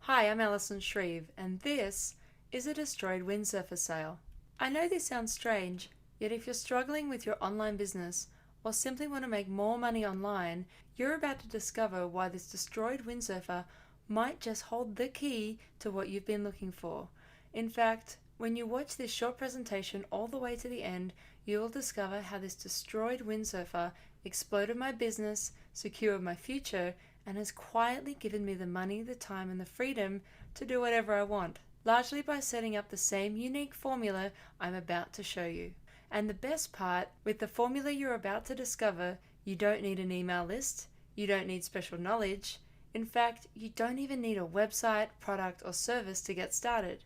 Hi, I'm Alison Shreve, and this is a Destroyed Windsurfer sale. I know this sounds strange, yet if you're struggling with your online business or simply want to make more money online, you're about to discover why this destroyed windsurfer might just hold the key to what you've been looking for. In fact, when you watch this short presentation all the way to the end, you will discover how this destroyed windsurfer exploded my business, secured my future, and has quietly given me the money, the time, and the freedom to do whatever I want, largely by setting up the same unique formula I'm about to show you. And the best part, with the formula you're about to discover, you don't need an email list, you don't need special knowledge. In fact, you don't even need a website, product, or service to get started.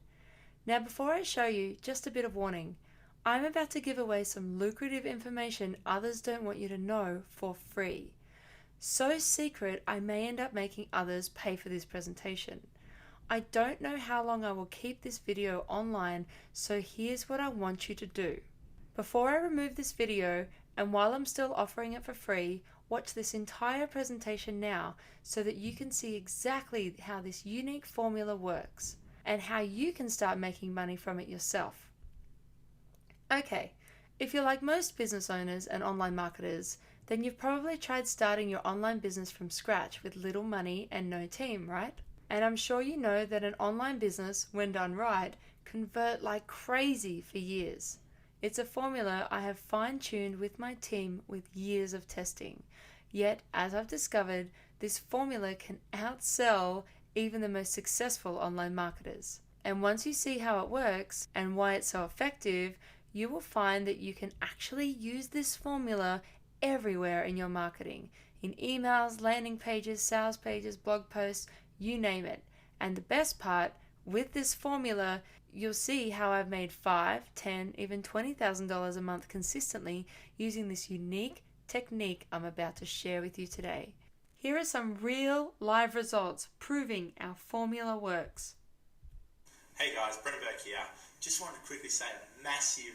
Now, before I show you, just a bit of warning. I'm about to give away some lucrative information others don't want you to know for free. So secret, I may end up making others pay for this presentation. I don't know how long I will keep this video online, so here's what I want you to do. Before I remove this video, and while I'm still offering it for free, watch this entire presentation now so that you can see exactly how this unique formula works and how you can start making money from it yourself. Okay, if you're like most business owners and online marketers, then you've probably tried starting your online business from scratch with little money and no team, right? And I'm sure you know that an online business, when done right, convert like crazy for years. It's a formula I have fine-tuned with my team with years of testing. Yet, as I've discovered, this formula can outsell even the most successful online marketers. And once you see how it works and why it's so effective, you will find that you can actually use this formula everywhere in your marketing, in emails, landing pages, sales pages, blog posts, you name it. And the best part, with this formula, you'll see how I've made $5, $10, even $20,000 a month consistently using this unique technique I'm about to share with you today. Here are some real live results proving our formula works. Hey guys, Brendan Burke here. Just wanted to quickly say a massive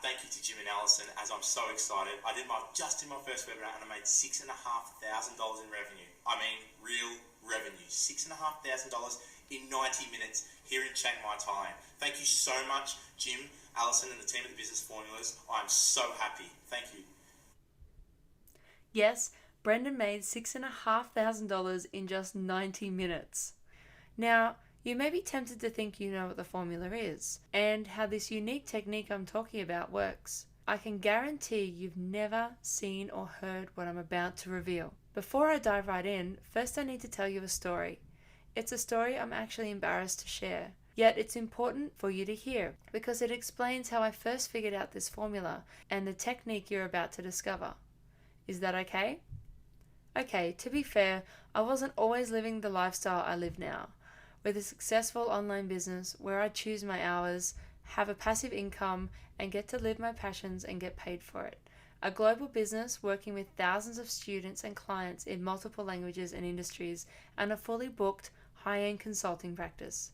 thank you to Jim and Alison, as I'm so excited. I did my first webinar and I made $6,500 in revenue. I mean, real revenue. $6,500 in 90 minutes here in Chiang Mai, Thailand. Thank you so much, Jim, Alison, and the team at the Business Formulas. I'm so happy. Thank you. Yes, Brendan made $6,500 in just 90 minutes. Now, you may be tempted to think you know what the formula is and how this unique technique I'm talking about works. I can guarantee you've never seen or heard what I'm about to reveal. Before I dive right in, first I need to tell you a story. It's a story I'm actually embarrassed to share, yet it's important for you to hear because it explains how I first figured out this formula and the technique you're about to discover. Is that okay? Okay, to be fair, I wasn't always living the lifestyle I live now, with a successful online business where I choose my hours, have a passive income, and get to live my passions and get paid for it. A global business working with thousands of students and clients in multiple languages and industries, and a fully booked, high-end consulting practice,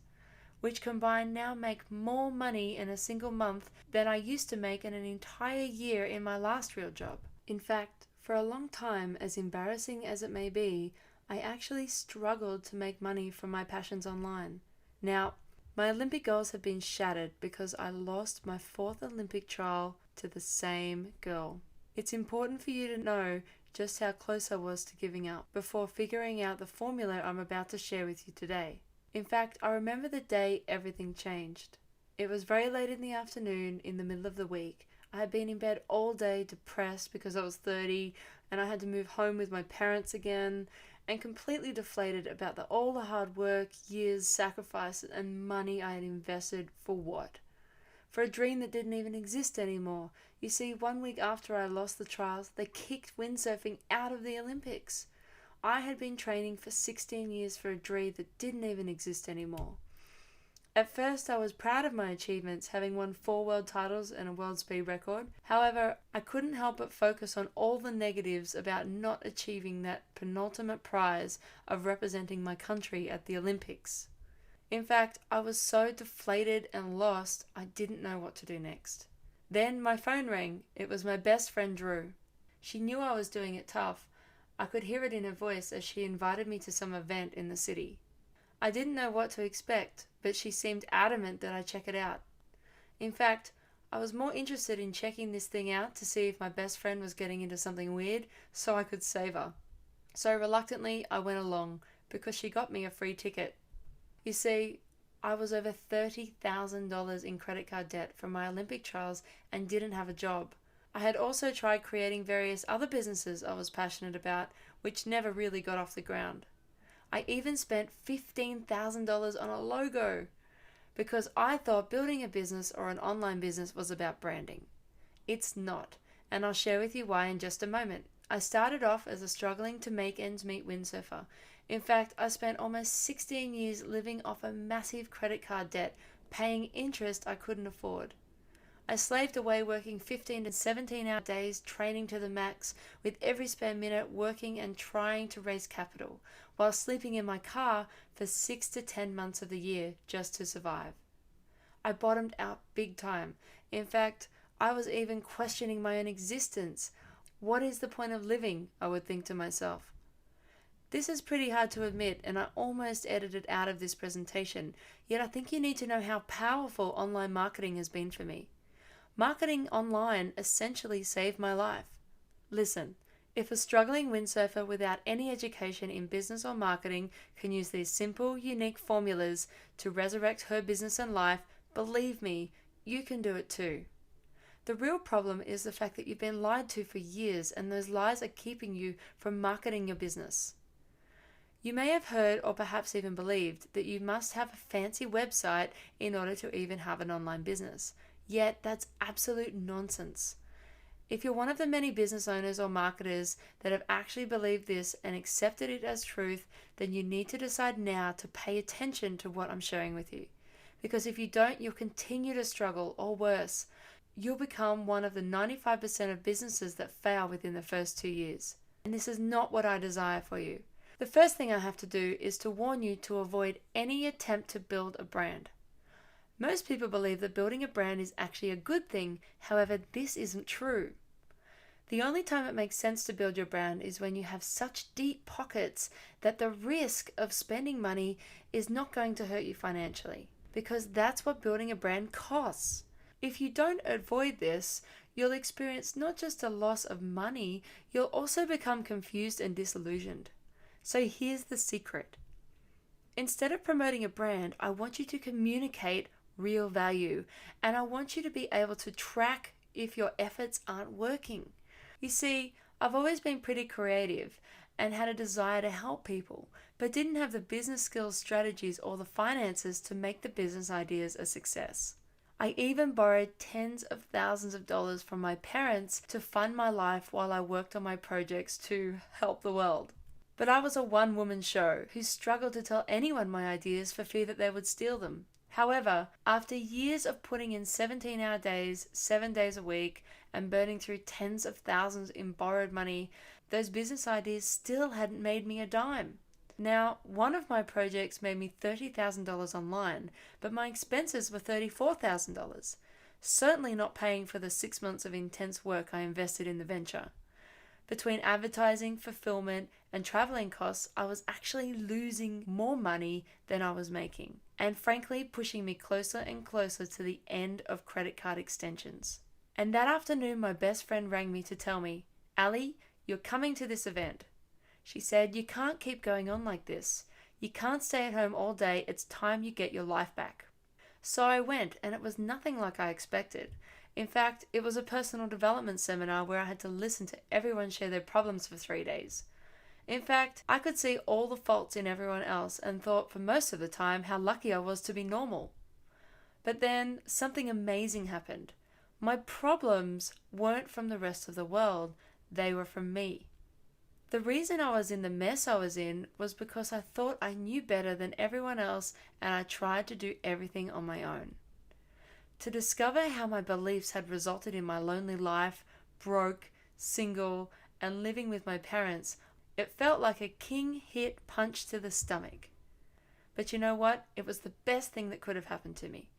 which combined now make more money in a single month than I used to make in an entire year in my last real job. In fact, for a long time, as embarrassing as it may be, I actually struggled to make money from my passions online. Now, my Olympic goals have been shattered because I lost my 4th Olympic trial to the same girl. It's important for you to know just how close I was to giving up before figuring out the formula I'm about to share with you today. In fact, I remember the day everything changed. It was very late in the afternoon in the middle of the week. I had been in bed all day, depressed because I was 30 and I had to move home with my parents again, and completely deflated about all the hard work, years, sacrifice, and money I had invested for what? For a dream that didn't even exist anymore. You see, 1 week after I lost the trials, they kicked windsurfing out of the Olympics. I had been training for 16 years for a dream that didn't even exist anymore. At first, I was proud of my achievements, having won 4 world titles and a world speed record. However, I couldn't help but focus on all the negatives about not achieving that penultimate prize of representing my country at the Olympics. In fact, I was so deflated and lost, I didn't know what to do next. Then my phone rang. It was my best friend Drew. She knew I was doing it tough. I could hear it in her voice as she invited me to some event in the city. I didn't know what to expect, but she seemed adamant that I check it out. In fact, I was more interested in checking this thing out to see if my best friend was getting into something weird so I could save her. So reluctantly, I went along because she got me a free ticket. You see, I was over $30,000 in credit card debt from my Olympic trials and didn't have a job. I had also tried creating various other businesses I was passionate about, which never really got off the ground. I even spent $15,000 on a logo because I thought building a business or an online business was about branding. It's not, and I'll share with you why in just a moment. I started off as a struggling to make ends meet windsurfer. In fact, I spent almost 16 years living off a massive credit card debt, paying interest I couldn't afford. I slaved away working 15 to 17-hour days, training to the max, with every spare minute working and trying to raise capital, while sleeping in my car for 6 to 10 months of the year just to survive. I bottomed out big time. In fact, I was even questioning my own existence. What is the point of living? I would think to myself. This is pretty hard to admit, and I almost edited out of this presentation, yet I think you need to know how powerful online marketing has been for me. Marketing online essentially saved my life. Listen, if a struggling windsurfer without any education in business or marketing can use these simple, unique formulas to resurrect her business and life, believe me, you can do it too. The real problem is the fact that you've been lied to for years, and those lies are keeping you from marketing your business. You may have heard or perhaps even believed that you must have a fancy website in order to even have an online business. Yet that's absolute nonsense. If you're one of the many business owners or marketers that have actually believed this and accepted it as truth, then you need to decide now to pay attention to what I'm sharing with you. Because if you don't, you'll continue to struggle, or worse, you'll become one of the 95% of businesses that fail within the first 2 years. And this is not what I desire for you. The first thing I have to do is to warn you to avoid any attempt to build a brand. Most people believe that building a brand is actually a good thing, however, this isn't true. The only time it makes sense to build your brand is when you have such deep pockets that the risk of spending money is not going to hurt you financially, because that's what building a brand costs. If you don't avoid this, you'll experience not just a loss of money, you'll also become confused and disillusioned. So here's the secret. Instead of promoting a brand, I want you to communicate real value, and I want you to be able to track if your efforts aren't working. You see, I've always been pretty creative and had a desire to help people, but didn't have the business skills, strategies, or the finances to make the business ideas a success. I even borrowed tens of thousands of dollars from my parents to fund my life while I worked on my projects to help the world. But I was a one-woman show who struggled to tell anyone my ideas for fear that they would steal them. However, after years of putting in 17-hour days, 7 days a week, and burning through tens of thousands in borrowed money, those business ideas still hadn't made me a dime. Now, one of my projects made me $30,000 online, but my expenses were $34,000, certainly not paying for the 6 months of intense work I invested in the venture. Between advertising, fulfillment, and traveling costs, I was actually losing more money than I was making, and frankly pushing me closer and closer to the end of credit card extensions. And that afternoon, my best friend rang me to tell me, "Ali, you're coming to this event." She said, "You can't keep going on like this. You can't stay at home all day. It's time you get your life back." So I went, and it was nothing like I expected. In fact, it was a personal development seminar where I had to listen to everyone share their problems for 3 days. In fact, I could see all the faults in everyone else and thought for most of the time how lucky I was to be normal. But then something amazing happened. My problems weren't from the rest of the world, they were from me. The reason I was in the mess I was in was because I thought I knew better than everyone else, and I tried to do everything on my own. To discover how my beliefs had resulted in my lonely life, broke, single, and living with my parents, it felt like a king-hit punch to the stomach. But you know what? It was the best thing that could have happened to me.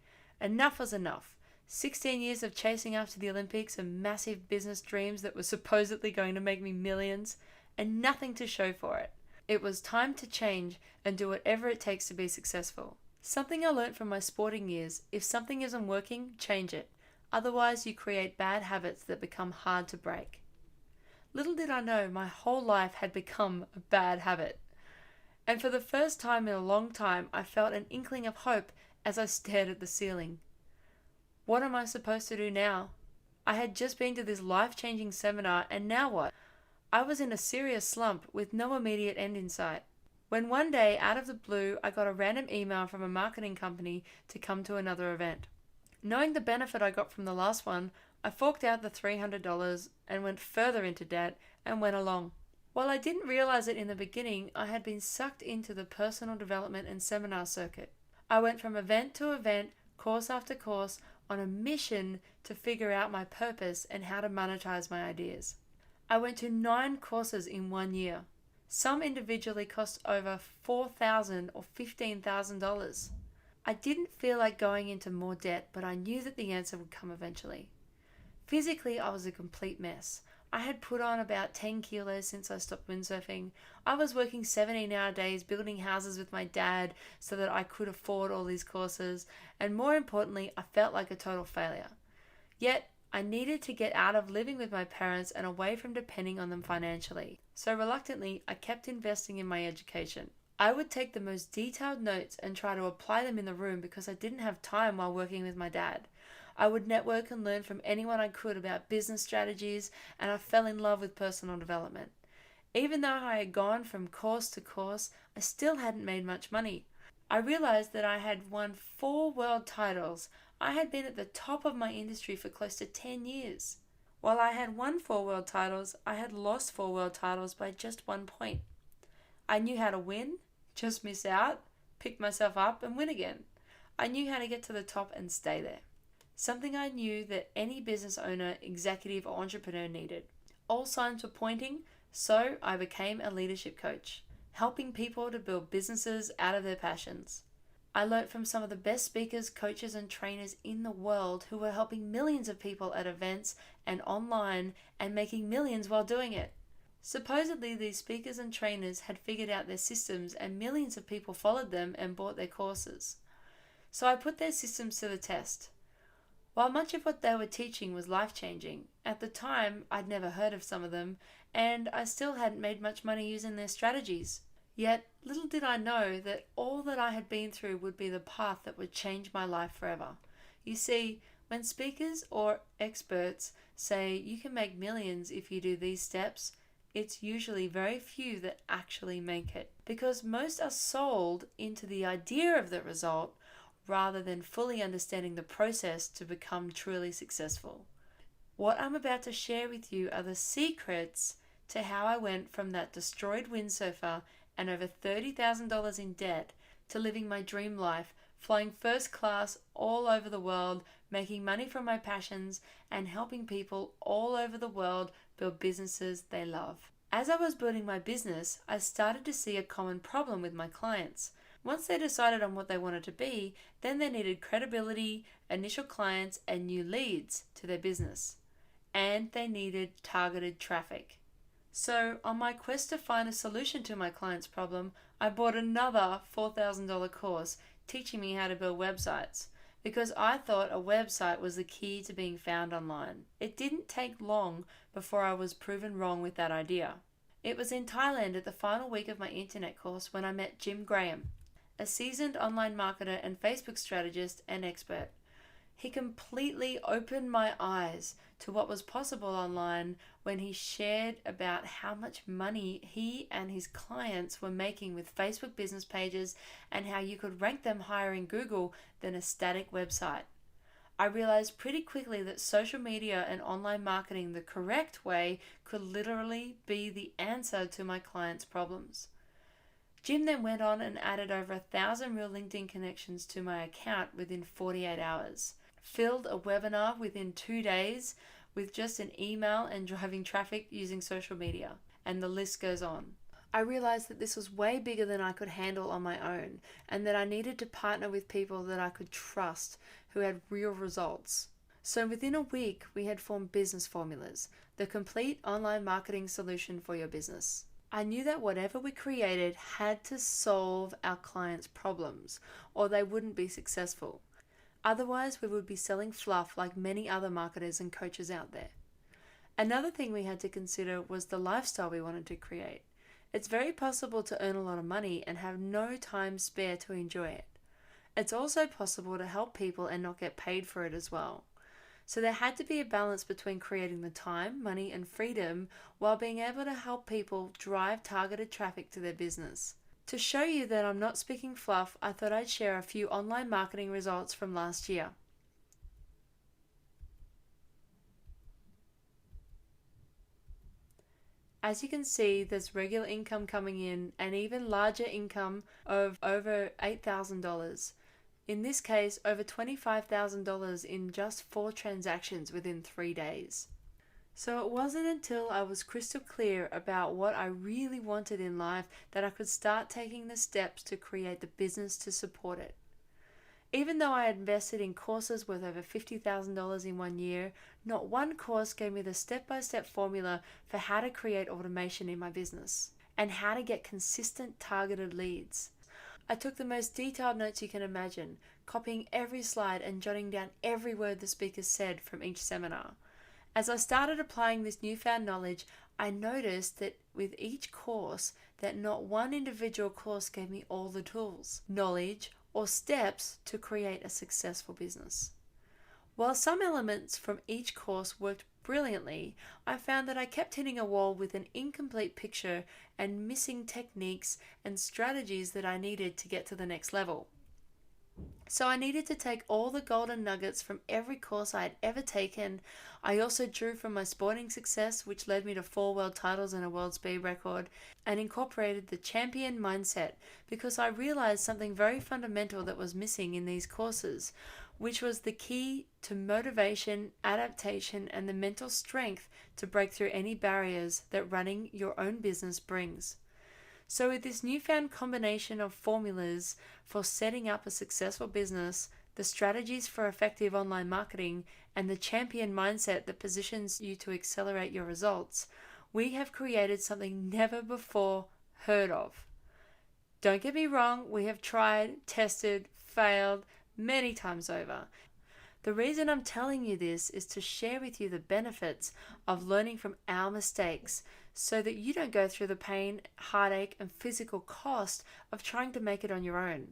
Enough was enough. 16 years of chasing after the Olympics and massive business dreams that were supposedly going to make me millions, and nothing to show for it. It was time to change and do whatever it takes to be successful. Something I learned from my sporting years: if something isn't working, change it. Otherwise, you create bad habits that become hard to break. Little did I know my whole life had become a bad habit. And for the first time in a long time, I felt an inkling of hope as I stared at the ceiling. What am I supposed to do now? I had just been to this life-changing seminar, and now what? I was in a serious slump with no immediate end in sight. When one day, out of the blue, I got a random email from a marketing company to come to another event. Knowing the benefit I got from the last one, I forked out the $300 and went further into debt and went along. While I didn't realize it in the beginning, I had been sucked into the personal development and seminar circuit. I went from event to event, course after course, on a mission to figure out my purpose and how to monetize my ideas. I went to 9 courses in 1 year. Some individually cost over $4,000 or $15,000. I didn't feel like going into more debt, but I knew that the answer would come eventually. Physically, I was a complete mess. I had put on about 10 kilos since I stopped windsurfing. I was working 17-hour days building houses with my dad so that I could afford all these courses, and more importantly, I felt like a total failure. Yet, I needed to get out of living with my parents and away from depending on them financially. So reluctantly, I kept investing in my education. I would take the most detailed notes and try to apply them in the room because I didn't have time while working with my dad. I would network and learn from anyone I could about business strategies, and I fell in love with personal development. Even though I had gone from course to course, I still hadn't made much money. I realized that I had won 4 world titles. I had been at the top of my industry for close to 10 years. While I had won 4 world titles, I had lost 4 world titles by just 1 point. I knew how to win, just miss out, pick myself up and win again. I knew how to get to the top and stay there. Something I knew that any business owner, executive, or entrepreneur needed. All signs were pointing, so I became a leadership coach, helping people to build businesses out of their passions. I learned from some of the best speakers, coaches, and trainers in the world who were helping millions of people at events and online and making millions while doing it. Supposedly, these speakers and trainers had figured out their systems, and millions of people followed them and bought their courses. So I put their systems to the test. While much of what they were teaching was life-changing, at the time I'd never heard of some of them, and I still hadn't made much money using their strategies. Yet, little did I know that all that I had been through would be the path that would change my life forever. You see, when speakers or experts say you can make millions if you do these steps, it's usually very few that actually make it, because most are sold into the idea of the result rather than fully understanding the process to become truly successful. What I'm about to share with you are the secrets to how I went from that destroyed windsurfer and over $30,000 in debt to living my dream life, flying first class all over the world, making money from my passions, and helping people all over the world build businesses they love. As I was building my business, I started to see a common problem with my clients. Once they decided on what they wanted to be, then they needed credibility, initial clients, and new leads to their business. And they needed targeted traffic. So, on my quest to find a solution to my client's problem, I bought another $4,000 course teaching me how to build websites, because I thought a website was the key to being found online. It didn't take long before I was proven wrong with that idea. It was in Thailand at the final week of my internet course when I met Jim Graham, a seasoned online marketer and Facebook strategist and expert. He completely opened my eyes to what was possible online when he shared about how much money he and his clients were making with Facebook business pages and how you could rank them higher in Google than a static website. I realized pretty quickly that social media and online marketing the correct way could literally be the answer to my clients' problems. Jim then went on and added over 1,000 real LinkedIn connections to my account within 48 hours, filled a webinar within 2 days with just an email and driving traffic using social media, and the list goes on. I realized that this was way bigger than I could handle on my own, and that I needed to partner with people that I could trust who had real results. So within a week, we had formed Business Formulas, the complete online marketing solution for your business. I knew that whatever we created had to solve our clients' problems, or they wouldn't be successful. Otherwise, we would be selling fluff like many other marketers and coaches out there. Another thing we had to consider was the lifestyle we wanted to create. It's very possible to earn a lot of money and have no time spare to enjoy it. It's also possible to help people and not get paid for it as well. So there had to be a balance between creating the time, money, and freedom while being able to help people drive targeted traffic to their business. To show you that I'm not speaking fluff, I thought I'd share a few online marketing results from last year. As you can see, there's regular income coming in and even larger income of over $8,000. In this case, over $25,000 in just 4 transactions within 3 days. So it wasn't until I was crystal clear about what I really wanted in life that I could start taking the steps to create the business to support it. Even though I had invested in courses worth over $50,000 in 1 year, not one course gave me the step-by-step formula for how to create automation in my business and how to get consistent targeted leads. I took the most detailed notes you can imagine, copying every slide and jotting down every word the speakers said from each seminar. As I started applying this newfound knowledge, I noticed that with each course, that not one individual course gave me all the tools, knowledge, or steps to create a successful business. While some elements from each course worked brilliantly, I found that I kept hitting a wall with an incomplete picture and missing techniques and strategies that I needed to get to the next level. So I needed to take all the golden nuggets from every course I had ever taken. I also drew from my sporting success, which led me to 4 world titles and a world speed record, and incorporated the champion mindset because I realized something very fundamental that was missing in these courses, which was the key to motivation, adaptation, and the mental strength to break through any barriers that running your own business brings. So with this newfound combination of formulas for setting up a successful business, the strategies for effective online marketing, and the champion mindset that positions you to accelerate your results, we have created something never before heard of. Don't get me wrong, we have tried, tested, failed many times over. The reason I'm telling you this is to share with you the benefits of learning from our mistakes so that you don't go through the pain, heartache, and physical cost of trying to make it on your own.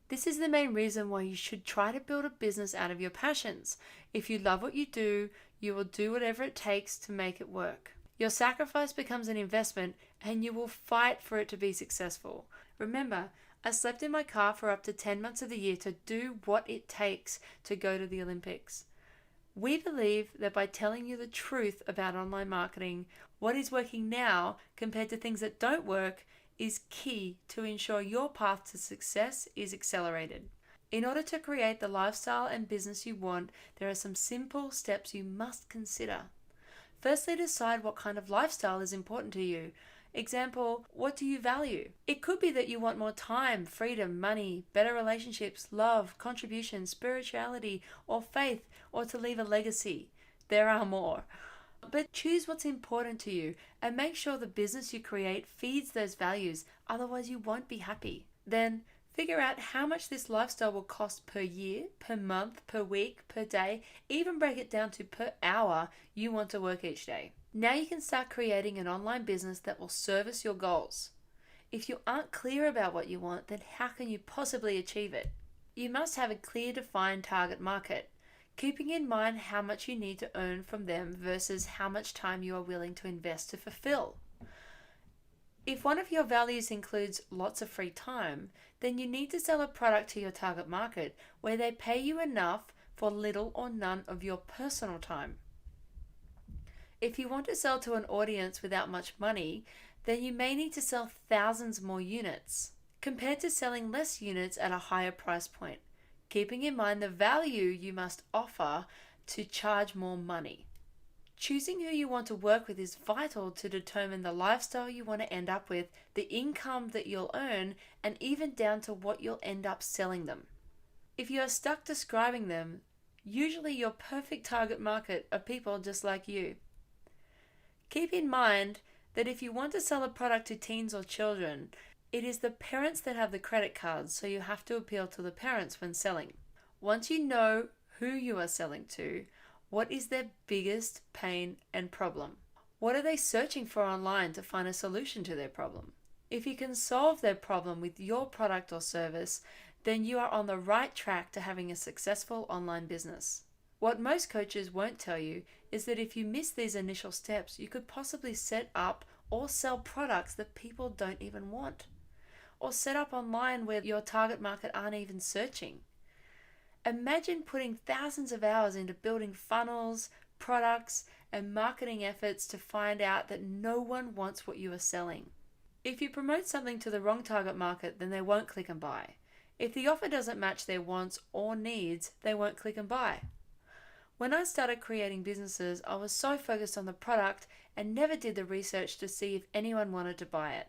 This is the main reason why you should try to build a business out of your passions. If you love what you do, you will do whatever it takes to make it work. Your sacrifice becomes an investment and you will fight for it to be successful. Remember, I slept in my car for up to 10 months of the year to do what it takes to go to the Olympics. We believe that by telling you the truth about online marketing, what is working now compared to things that don't work is key to ensure your path to success is accelerated. In order to create the lifestyle and business you want, there are some simple steps you must consider. Firstly, decide what kind of lifestyle is important to you. Example, what do you value? It could be that you want more time, freedom, money, better relationships, love, contribution, spirituality, or faith, or to leave a legacy. There are more. But choose what's important to you and make sure the business you create feeds those values, otherwise you won't be happy. Then figure out how much this lifestyle will cost per year, per month, per week, per day, even break it down to per hour you want to work each day. Now you can start creating an online business that will service your goals. If you aren't clear about what you want, then how can you possibly achieve it? You must have a clear defined target market, keeping in mind how much you need to earn from them versus how much time you are willing to invest to fulfill. If one of your values includes lots of free time, then you need to sell a product to your target market where they pay you enough for little or none of your personal time. If you want to sell to an audience without much money, then you may need to sell thousands more units, compared to selling less units at a higher price point, keeping in mind the value you must offer to charge more money. Choosing who you want to work with is vital to determine the lifestyle you want to end up with, the income that you'll earn, and even down to what you'll end up selling them. If you are stuck describing them, usually your perfect target market are people just like you. Keep in mind that if you want to sell a product to teens or children, it is the parents that have the credit cards, so you have to appeal to the parents when selling. Once you know who you are selling to, what is their biggest pain and problem? What are they searching for online to find a solution to their problem? If you can solve their problem with your product or service, then you are on the right track to having a successful online business. What most coaches won't tell you is that if you miss these initial steps, you could possibly set up or sell products that people don't even want, or set up online where your target market aren't even searching. Imagine putting thousands of hours into building funnels, products, and marketing efforts to find out that no one wants what you are selling. If you promote something to the wrong target market, then they won't click and buy. If the offer doesn't match their wants or needs, they won't click and buy. When I started creating businesses, I was so focused on the product and never did the research to see if anyone wanted to buy it.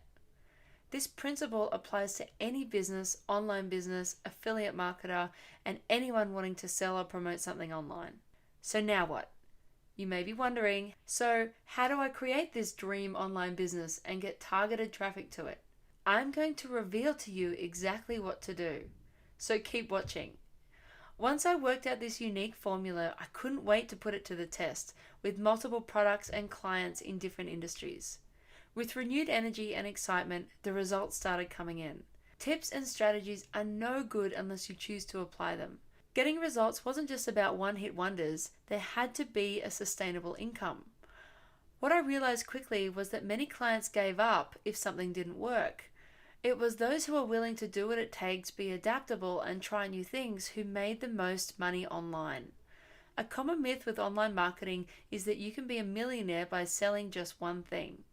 This principle applies to any business, online business, affiliate marketer, and anyone wanting to sell or promote something online. So now what? You may be wondering, so how do I create this dream online business and get targeted traffic to it? I'm going to reveal to you exactly what to do. So keep watching. Once I worked out this unique formula, I couldn't wait to put it to the test with multiple products and clients in different industries. With renewed energy and excitement, the results started coming in. Tips and strategies are no good unless you choose to apply them. Getting results wasn't just about one-hit wonders, there had to be a sustainable income. What I realized quickly was that many clients gave up if something didn't work. It was those who are willing to do what it takes, be adaptable, and try new things who made the most money online. A common myth with online marketing is that you can be a millionaire by selling just one thing.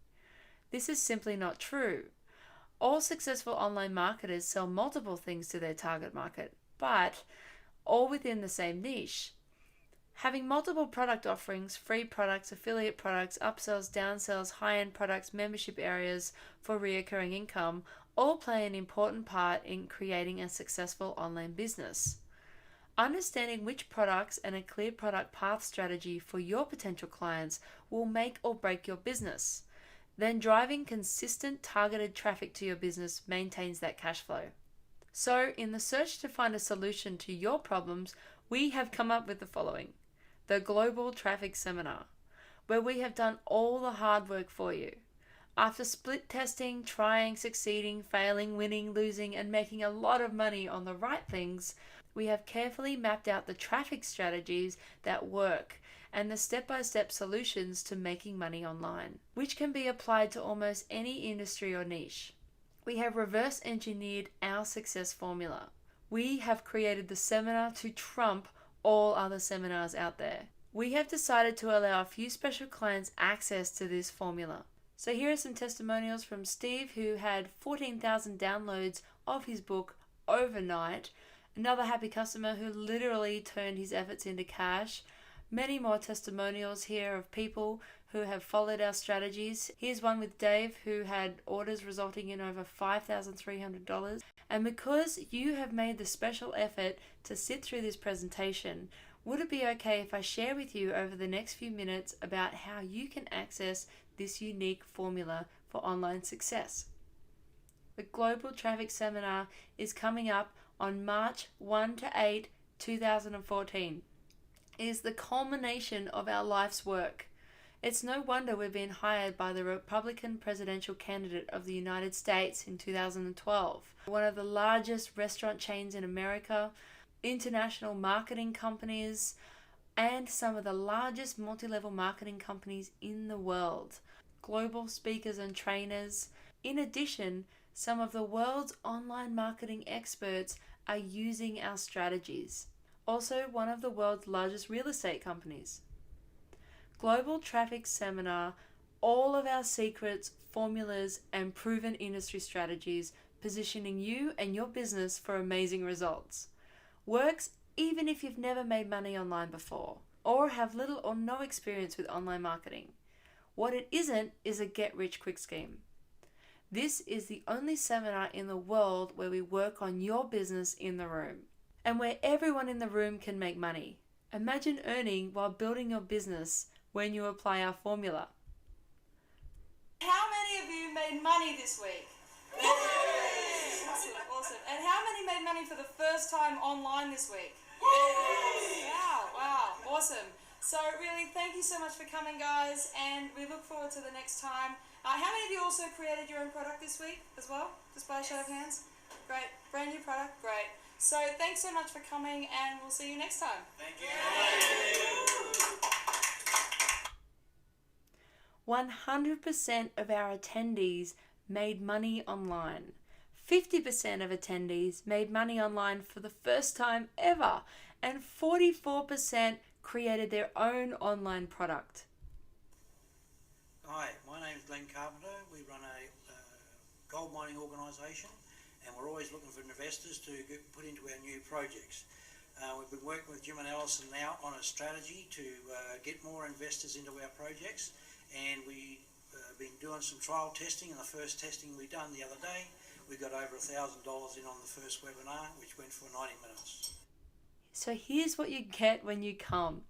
This is simply not true. All successful online marketers sell multiple things to their target market, but all within the same niche. Having multiple product offerings, free products, affiliate products, upsells, downsells, high-end products, membership areas for recurring income all play an important part in creating a successful online business. Understanding which products and a clear product path strategy for your potential clients will make or break your business. Then driving consistent targeted traffic to your business maintains that cash flow. So in the search to find a solution to your problems, we have come up with the following: the Global Traffic Seminar, where we have done all the hard work for you. After split testing, trying, succeeding, failing, winning, losing, and making a lot of money on the right things, we have carefully mapped out the traffic strategies that work and the step-by-step solutions to making money online, which can be applied to almost any industry or niche. We have reverse engineered our success formula. We have created the seminar to trump all other seminars out there. We have decided to allow a few special clients access to this formula. So here are some testimonials from Steve, who had 14,000 downloads of his book overnight. Another happy customer who literally turned his efforts into cash. Many more testimonials here of people who have followed our strategies. Here's one with Dave, who had orders resulting in over $5,300. And because you have made the special effort to sit through this presentation, would it be okay if I share with you over the next few minutes about how you can access this unique formula for online success? The Global Traffic Seminar is coming up on March 1 to 8, 2014. It is the culmination of our life's work. It's no wonder we're being hired by the Republican presidential candidate of the United States in 2012, one of the largest restaurant chains in America, international marketing companies, and some of the largest multi-level marketing companies in the world, global speakers and trainers. In addition, some of the world's online marketing experts are using our strategies. Also, one of the world's largest real estate companies. Global Traffic Seminar, all of our secrets, formulas, and proven industry strategies, positioning you and your business for amazing results. Works even if you've never made money online before, or have little or no experience with online marketing. What it isn't is a get-rich-quick scheme. This is the only seminar in the world where we work on your business in the room, and where everyone in the room can make money. Imagine earning while building your business when you apply our formula. How made money this week? Awesome, awesome. And how many made money for the first time online this week? Wow, awesome. So really, thank you so much for coming, guys, and we look forward to the next time. How many of you also created your own product this week as well? Just by a show of hands? Great. Brand new product? Great. So thanks so much for coming, and we'll see you next time. Thank you. 100% of our attendees made money online. 50% of attendees made money online for the first time ever, and 44% created their own online product. Hi, my name is Glenn Carpenter. We run a gold mining organisation, and we're always looking for investors to put into our new projects. We've been working with Jim and Alison now on a strategy to get more investors into our projects, and we've been doing some trial testing, and the first testing we done the other day, we got over $1,000 in on the first webinar, which went for 90 minutes. So here's what you get when you come.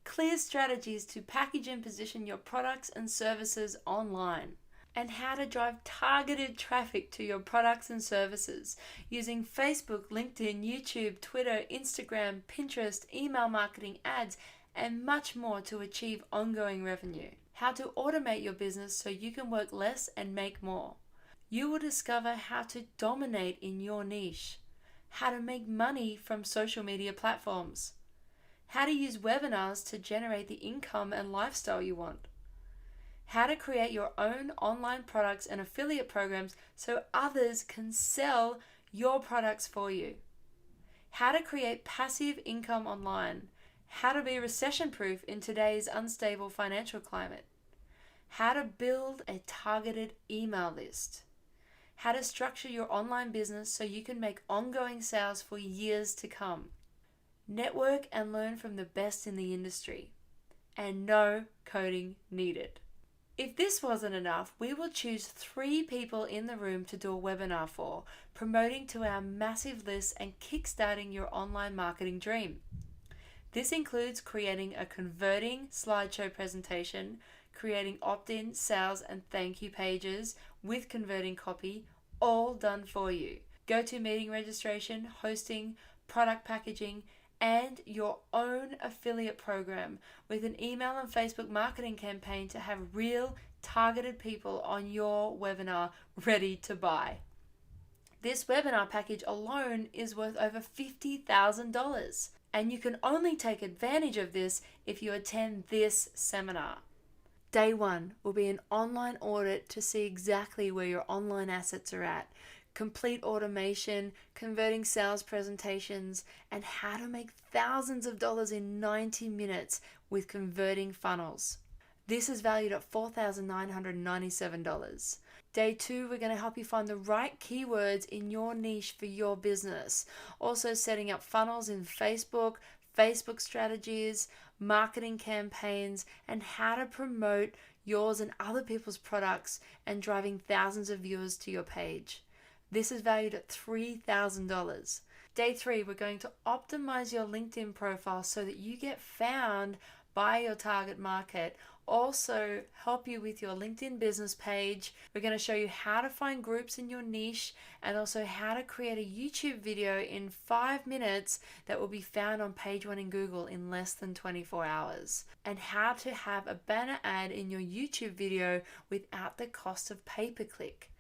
Clear strategies to package and position your products and services online, and how to drive targeted traffic to your products and services using Facebook, LinkedIn, YouTube, Twitter, Instagram, Pinterest, email marketing, ads, and much more to achieve ongoing revenue. How to automate your business so you can work less and make more. You will discover how to dominate in your niche, how to make money from social media platforms, how to use webinars to generate the income and lifestyle you want, how to create your own online products and affiliate programs so others can sell your products for you, how to create passive income online, how to be recession-proof in today's unstable financial climate, how to build a targeted email list, how to structure your online business so you can make ongoing sales for years to come, network and learn from the best in the industry, and no coding needed. If this wasn't enough, we will choose 3 people in the room to do a webinar for, promoting to our massive list and kickstarting your online marketing dream. This includes creating a converting slideshow presentation, creating opt-in, sales, and thank you pages with converting copy, all done for you. GoToMeeting registration, hosting, product packaging, and your own affiliate program with an email and Facebook marketing campaign to have real targeted people on your webinar ready to buy. This webinar package alone is worth over $50,000, and you can only take advantage of this if you attend this seminar. Day 1 will be an online audit to see exactly where your online assets are at, complete automation, converting sales presentations, and how to make thousands of dollars in 90 minutes with converting funnels. This is valued at $4,997. Day 2, we're going to help you find the right keywords in your niche for your business. Also setting up funnels in Facebook strategies, marketing campaigns, and how to promote yours and other people's products and driving thousands of viewers to your page. This is valued at $3,000. Day 3, we're going to optimize your LinkedIn profile so that you get found by your target market. Also help you with your LinkedIn business page. We're going to show you how to find groups in your niche and also how to create a YouTube video in 5 minutes that will be found on page 1 in Google in less than 24 hours. And how to have a banner ad in your YouTube video without the cost of pay-per-click,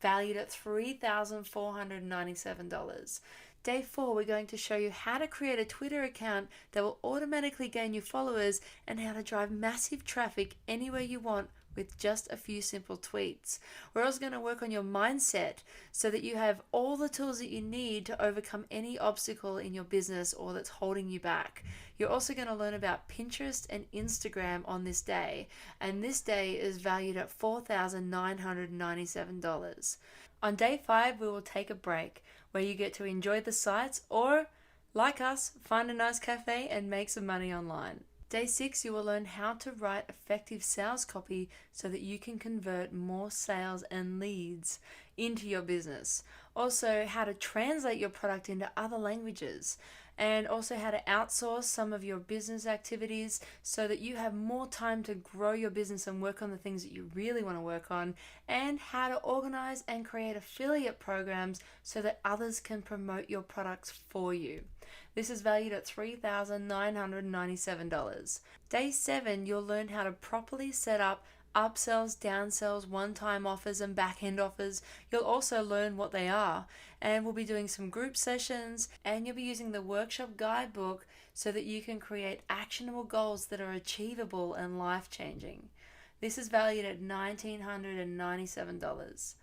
valued at $3,497. Day 4, we're going to show you how to create a Twitter account that will automatically gain you followers and how to drive massive traffic anywhere you want with just a few simple tweets. We're also going to work on your mindset so that you have all the tools that you need to overcome any obstacle in your business or that's holding you back. You're also going to learn about Pinterest and Instagram on this day, and this day is valued at $4,997. On day 5, we will take a break where you get to enjoy the sights or, like us, find a nice cafe and make some money online. Day 6, you will learn how to write effective sales copy so that you can convert more sales and leads into your business. Also, how to translate your product into other languages, and also how to outsource some of your business activities so that you have more time to grow your business and work on the things that you really want to work on, and how to organize and create affiliate programs so that others can promote your products for you. This is valued at $3,997. Day 7, you'll learn how to properly set up upsells, downsells, one-time offers, and back-end offers. You'll also learn what they are, and we'll be doing some group sessions, and you'll be using the workshop guidebook so that you can create actionable goals that are achievable and life-changing. This is valued at $1,997.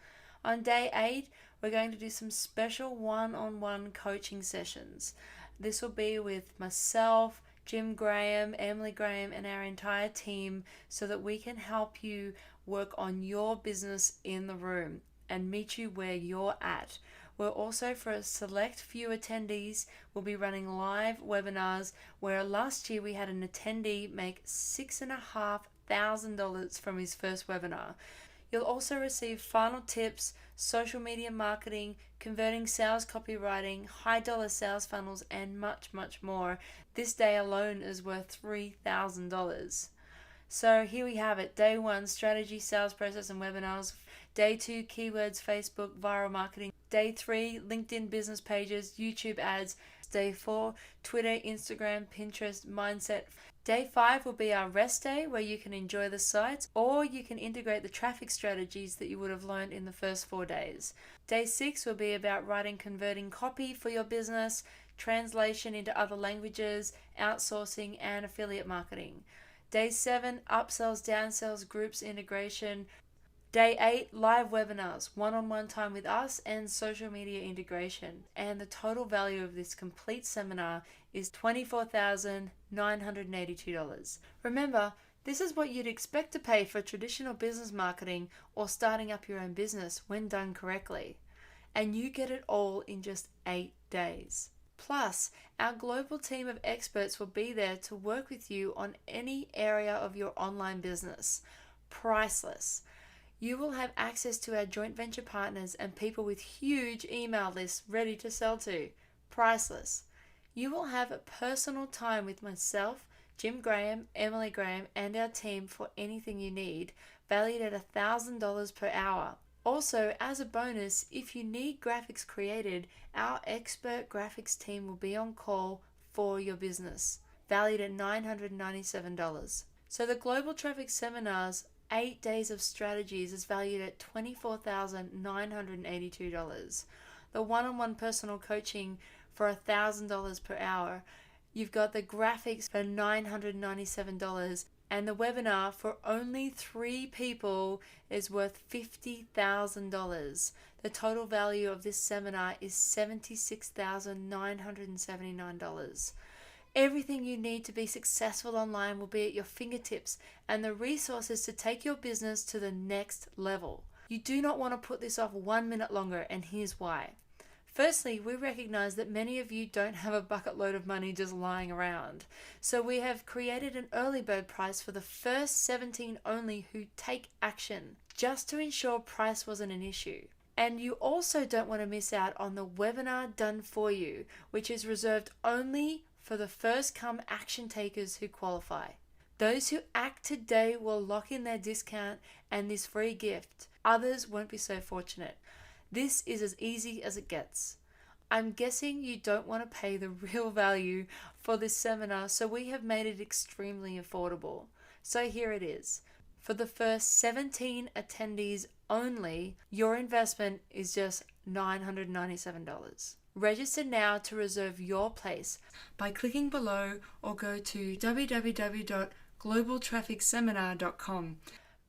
On day 8, we're going to do some special one-on-one coaching sessions. This will be with myself, Jim Graham, Emily Graham, and our entire team so that we can help you work on your business in the room and meet you where you're at. We're also, for a select few attendees, we'll be running live webinars where last year we had an attendee make $6,500 from his first webinar. You'll also receive final tips, social media marketing, converting sales copywriting, high dollar sales funnels, and much, much more. This day alone is worth $3,000. So here we have it. Day 1, strategy, sales process, and webinars. Day 2, keywords, Facebook, viral marketing. Day 3, LinkedIn business pages, YouTube ads. Day 4, Twitter, Instagram, Pinterest, mindset. Day 5 will be our rest day where you can enjoy the sites, or you can integrate the traffic strategies that you would have learned in the first 4 days. Day 6 will be about writing converting copy for your business, translation into other languages, outsourcing, and affiliate marketing. Day 7, upsells, downsells, groups integration. Day 8, live webinars, one-on-one time with us, and social media integration. And the total value of this complete seminar is $24,982. Remember, this is what you'd expect to pay for traditional business marketing or starting up your own business when done correctly. And you get it all in just 8 days. Plus, our global team of experts will be there to work with you on any area of your online business. Priceless. You will have access to our joint venture partners and people with huge email lists ready to sell to. Priceless. You will have a personal time with myself, Jim Graham, Emily Graham, and our team for anything you need, valued at $1,000 per hour. Also, as a bonus, if you need graphics created, our expert graphics team will be on call for your business, valued at $997. So the Global Traffic Seminars 8 days of strategies is valued at $24,982. The one-on-one personal coaching for $1,000 per hour. You've got the graphics for $997, and the webinar for only 3 people is worth $50,000. The total value of this seminar is $76,979. Everything you need to be successful online will be at your fingertips, and the resources to take your business to the next level. You do not want to put this off 1 minute longer, and here's why. Firstly, we recognize that many of you don't have a bucket load of money just lying around. So we have created an early bird price for the first 17 only who take action, just to ensure price wasn't an issue. And you also don't want to miss out on the webinar done for you, which is reserved only for the first come action takers who qualify. Those who act today will lock in their discount and this free gift. Others won't be so fortunate. This is as easy as it gets. I'm guessing you don't want to pay the real value for this seminar, so we have made it extremely affordable. So here it is. For the first 17 attendees only, your investment is just $997. Register now to reserve your place by clicking below or go to www.globaltrafficseminar.com.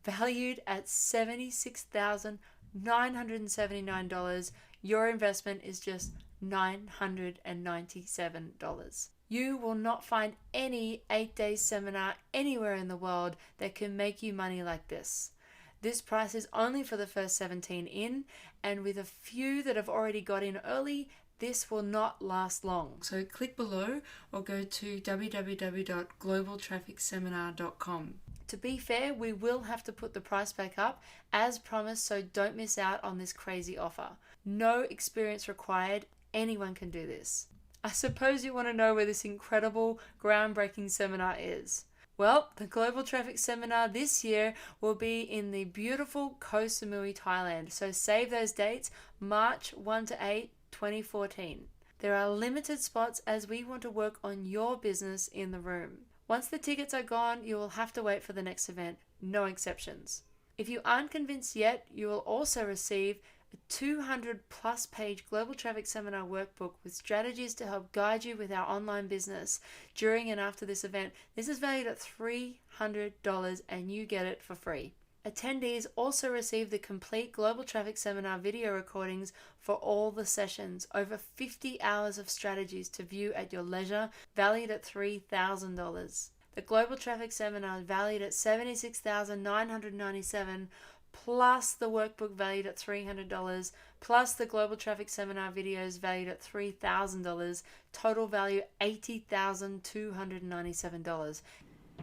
Valued at $76,979, your investment is just $997. You will not find any 8-day seminar anywhere in the world that can make you money like this. This price is only for the first 17 in, and with a few that have already got in early, this will not last long. So click below or go to www.globaltrafficseminar.com. To be fair, we will have to put the price back up as promised, so don't miss out on this crazy offer. No experience required, anyone can do this. I suppose you want to know where this incredible, groundbreaking seminar is. Well, the Global Traffic Seminar this year will be in the beautiful Koh Samui, Thailand, so save those dates, March 1 to 8, 2014. There are limited spots as we want to work on your business in the room. Once the tickets are gone, you will have to wait for the next event, no exceptions. If you aren't convinced yet, you will also receive a 200 plus page Global Traffic Seminar workbook with strategies to help guide you with our online business during and after this event. This is valued at $300 and you get it for free. Attendees also receive the complete Global Traffic Seminar video recordings for all the sessions, over 50 hours of strategies to view at your leisure, valued at $3,000. The Global Traffic Seminar is valued at $76,997, plus the workbook valued at $300, plus the Global Traffic Seminar videos valued at $3,000, total value $80,297.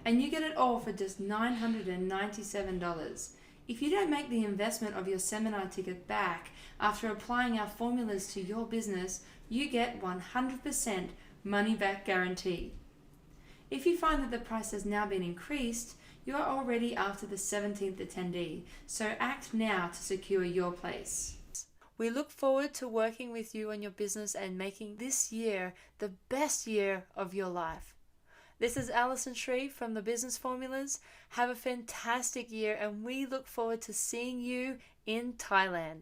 And you get it all for just $997. If you don't make the investment of your seminar ticket back after applying our formulas to your business, you get 100% money back guarantee. If you find that the price has now been increased, you are already after the 17th attendee, so act now to secure your place. We look forward to working with you on your business and making this year the best year of your life. This is Alison Shreve from the Business Formulas. Have a fantastic year and we look forward to seeing you in Thailand.